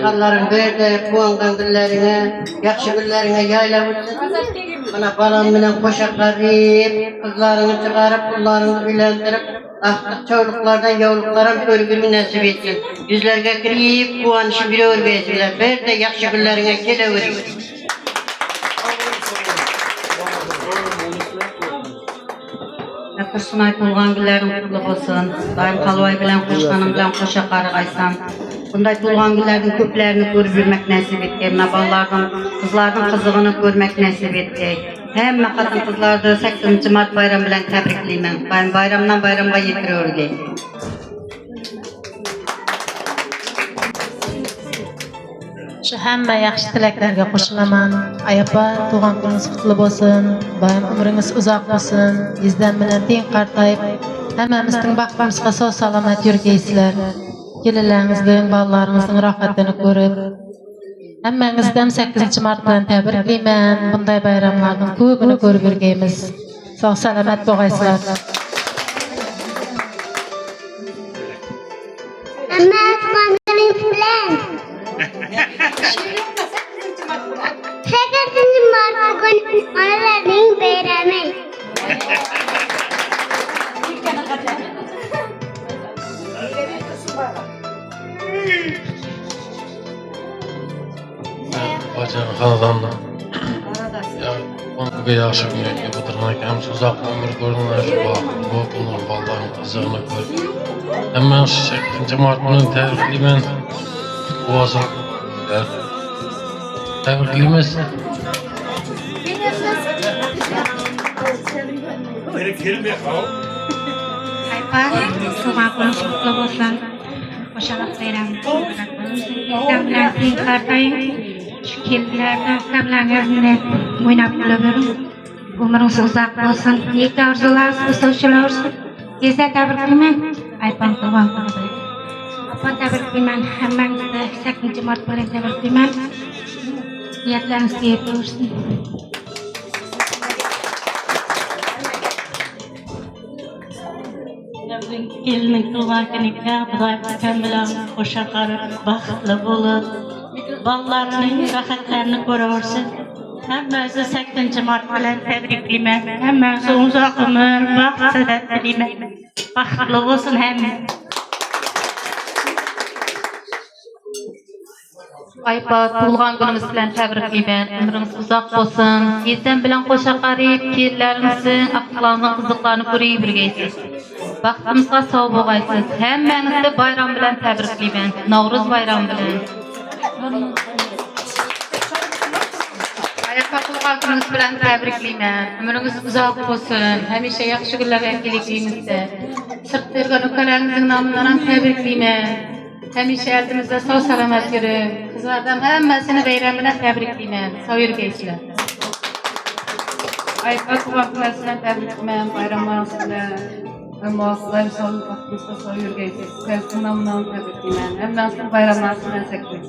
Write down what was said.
Allah'ın böyle bu günlerine, yakşı günlerine yayla vursun. Bana balam bilen koşaklarıyıp, kızlarını çıkarıp, kullarını ülendirip, artık çocuklardan yavrulardan örgümü nasip etsin. Yüzlerine girip, bu an işi bir örgü etsinler. Bir de yakşı günlerine gele vursun. Kırşınay tulğan günlerin kutlu olsun. Daim kalvay bilen koşkanım bilen koşa qarıqaysan. Bunday tulğan günlerin köplerini görüp yürmek nasip etdi. Ballardan, kızlardan kızığını görmek nasip etdi. Hem kadın kızlarda 8. Mart bayram bilen tebrikliyim. Bayramdan bayramga yetiriyordu. Şu hamma yaxshi tilaklarga qo'shilaman. Ayapa, tug'an kuningiz qutlug' bo'lsin. Bayram umringiz uzoq bo'lsin. Yuzdan bilan teng qartayib, hammamizning baxtimizga sog' salomat yurgaysizlar. Kelinlaringizning, balalaringizning rohatini ko'rib, hammangizdan 8 mart bilan tabriklayman. Bunday bayramlarning ko'pini ko'rib yurgaymiz. Sog' salomat bo'lgaysizlar. Amma tuğanlarınız bilen. 8. Mart günü anaların bayramı. Bacım xanadanda. Ya, onu bir yaşı günü bitirmek hem uzak ömür görünür, bu bunlar vallahi kızığını koy. Hemen 8. Mart'ın tebrikliyim. Boğazım. Tebrikliyimiz. Tuğan kuningiz qutlug' bo'lsin. Qo'shaloq bayram. Sizlar teng qartayib, shu kelinlarni sablaringizni o'ynab kulavering. Umringiz uzoq bo'lsin. Niyatli orzularsiz o'suvchilar olsun. Sizlar tabriklayman. Aypam tuğan kunida. Apa tabriklayman. Hammangizni 8. Mart bilan tabriklayman. Niyatlaringiz yerda bo'lsin. Kelinin tuğan gününe Xudoy akam bilan qo'sha qarib baxtli bo'lib, ballarning rohatlarini ko'raversin. Hammasi 8. Mart bilan tabriklayman. Hammasi uzoq umr, baxt saodat tilayman. Baxtli bo'lsin hamma. Aypa, tug'ilgan kunimiz bilan tabriklayman. Umringiz uzoq bo'lsin. Yezdan bilan qo'sha qarib, kelinlaringizning, aqllarning qiziqlarini ko'rib yurgaysiz. Baxtimizga sog' bo'lgaysiz. Hammangizni bayram bilan tabriklayman. Navruz bayrami bilan. Aypa, tug'ilgan kuningiz bilan tabriklayman. Umringiz uzoq bo'lsin. Hamisha yaxshi kunlarga kelishingizda. Sirtda yurgan ukalaringizning nomidan ham tabriklayman. Hamisha eldimizda sog' salomat yuring. Qizlardan hammasini bayram bilan tabriklayman. Sog' yurgaysizlar. Aypa tuğan kunlar bilan tabriklayman. Bayramlaringiz bilan. Muvaffaqiyat sog'lik baxtimizga sog' yurgaysiz. Sizlarning nomidan tabriklayman. Hammangizning bayramlaringiz bilan tabriklayman.